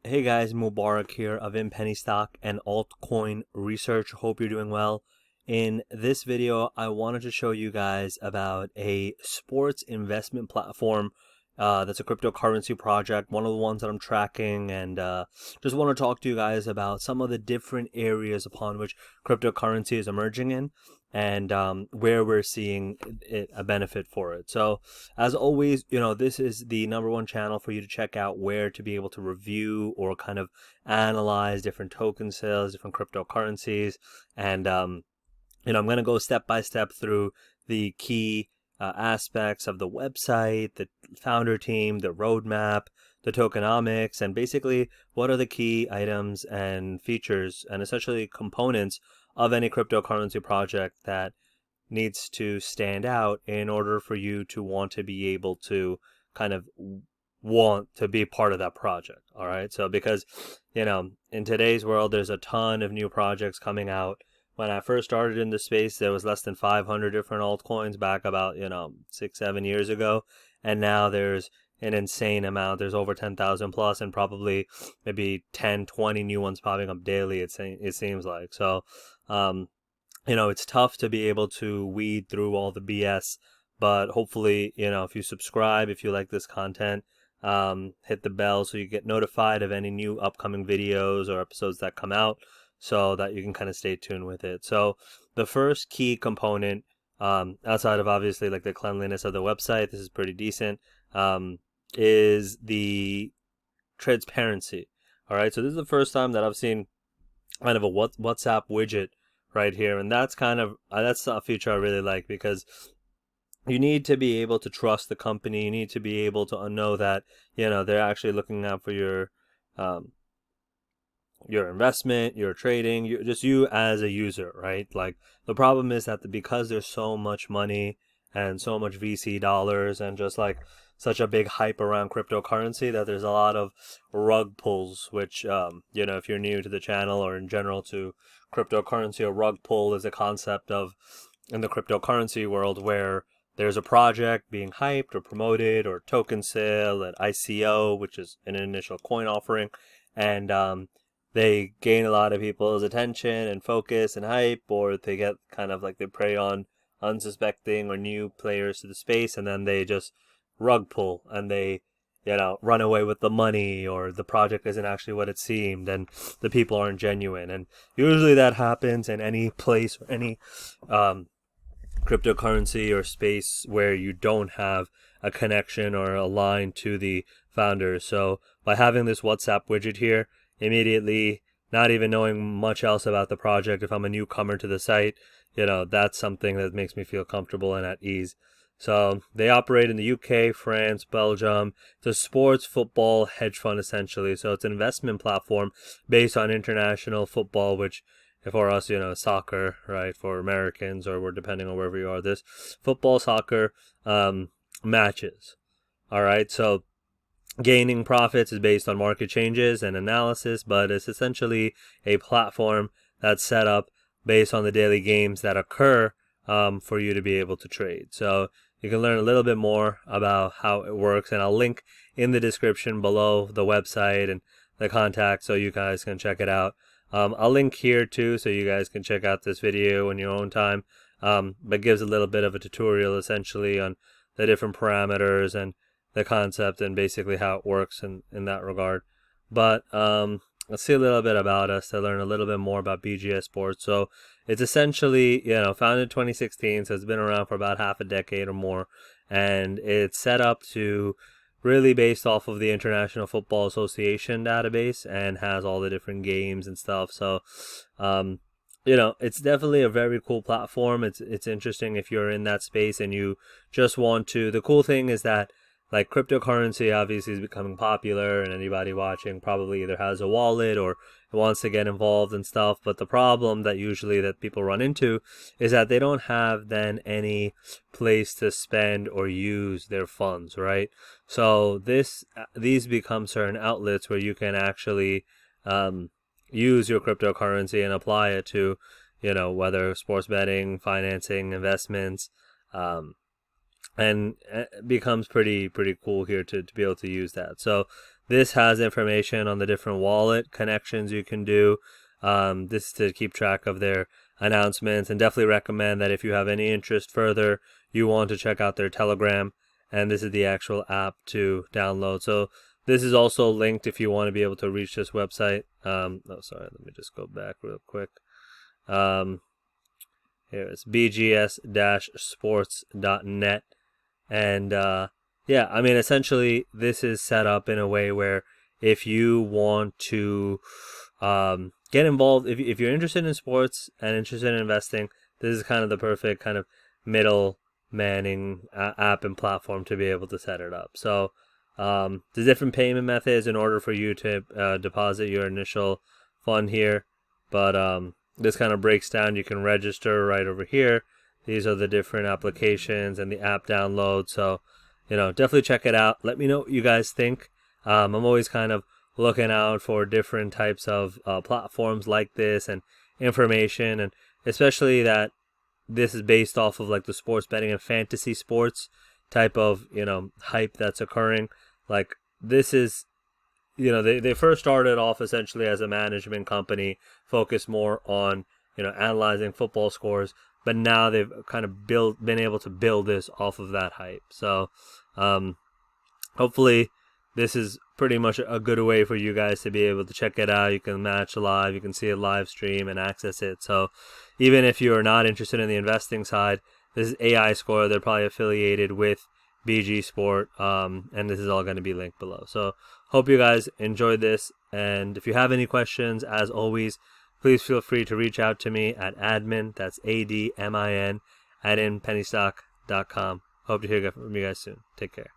Hey guys, Mubarak here of In Penny Stock and Altcoin Research. Hope you're doing well. In this video, I wanted to show you guys about a sports investment platform that's a cryptocurrency project, one of the ones that I'm tracking, and just want to talk to you guys about some of the different areas upon which cryptocurrency is emerging in and where we're seeing a benefit for it. So as always, this is the #1 channel for you to check out where to be able to review or kind of analyze different token sales, different cryptocurrencies. And, I'm going to go step by step through the key aspects of the website, the founder team, the roadmap, the tokenomics, and basically what are the key items and features and essentially components of any cryptocurrency project that needs to stand out in order for you to want to be able to kind of want to be part of that project. All right. So because, in today's world, there's a ton of new projects coming out. When I first started in the space, there was less than 500 different altcoins back about, 6-7 years ago. And now there's an insane amount. There's over 10,000 plus and probably maybe 10, 20 new ones popping up daily. It seems like. So, it's tough to be able to weed through all the BS, but hopefully, if you subscribe, if you like this content, hit the bell so you get notified of any new upcoming videos or episodes that come out so that you can kind of stay tuned with it. So the first key component, outside of obviously like the cleanliness of the website, this is pretty decent, is the transparency. All right. So this is the first time that I've seen kind of a WhatsApp widget right here, and that's a feature I really like because you need to be able to trust the company. You need to be able to know that they're actually looking out for your investment, your trading, you as a user, right? Like the problem is that because there's so much money and so much VC dollars and just like such a big hype around cryptocurrency, that there's a lot of rug pulls, which, if you're new to the channel or in general to cryptocurrency, a rug pull is a concept in the cryptocurrency world where there's a project being hyped or promoted or token sale at ICO, which is an initial coin offering. And, they gain a lot of people's attention and focus and hype, or they get kind of like they prey on unsuspecting or new players to the space, and then they just rug pull and they run away with the money, or the project isn't actually what it seemed and the people aren't genuine. And usually that happens in any place or any cryptocurrency or space where you don't have a connection or a line to the founders. So by having this WhatsApp widget here, immediately, not even knowing much else about the project, if I'm a newcomer to the site, that's something that makes me feel comfortable and at ease. So they operate in the UK, France, Belgium. It's a sports football hedge fund essentially. So it's an investment platform based on international football, which for us, soccer, right? For Americans, or we're depending on wherever you are, this football, soccer matches. All right. So gaining profits is based on market changes and analysis, but it's essentially a platform that's set up based on the daily games that occur for you to be able to trade. So you can learn a little bit more about how it works, and I'll link in the description below the website and the contact so you guys can check it out. I'll link here too so you guys can check out this video in your own time, but gives a little bit of a tutorial essentially on the different parameters and the concept and basically how it works in that regard. But let's see a little bit about us to learn a little bit more about BGS Sports. So it's essentially, founded in 2016, so it's been around for about half a decade or more, and it's set up to really based off of the International Football Association database and has all the different games and stuff. So it's definitely a very cool platform. It's interesting if you're in that space and you just want to. The cool thing is that like cryptocurrency obviously is becoming popular, and anybody watching probably either has a wallet or wants to get involved and stuff. But the problem that usually that people run into is that they don't have then any place to spend or use their funds, right? So these become certain outlets where you can actually use your cryptocurrency and apply it to, whether sports betting, financing, investments, and it becomes pretty cool here to be able to use that. So this has information on the different wallet connections you can do. This is to keep track of their announcements, and definitely recommend that if you have any interest further, you want to check out their Telegram, and this is the actual app to download. So this is also linked if you want to be able to reach this website. Oh, sorry, let me just go back real quick. Here it's bgs-sports.net. And yeah, I mean, essentially, this is set up in a way where if you want to get involved, if you're interested in sports and interested in investing, this is kind of the perfect kind of middle manning app and platform to be able to set it up. So there's different payment methods in order for you to deposit your initial fund here, but this kind of breaks down. You can register right over here. These are the different applications and the app download. So, definitely check it out. Let me know what you guys think. I'm always kind of looking out for different types of platforms like this and information, and especially that this is based off of like the sports betting and fantasy sports type of, hype that's occurring. Like this is, they first started off essentially as a management company focused more on, analyzing football scores, but now they've kind of been able to build this off of that hype. So hopefully this is pretty much a good way for you guys to be able to check it out. You can match live, you can see it live stream and access it. So even if you are not interested in the investing side, this is AI Score. They're probably affiliated with BG Sport, and this is all going to be linked below. So hope you guys enjoyed this, and if you have any questions, as always, please feel free to reach out to me at admin, that's ADMIN, @inpennystock.com. Hope to hear from you guys soon. Take care.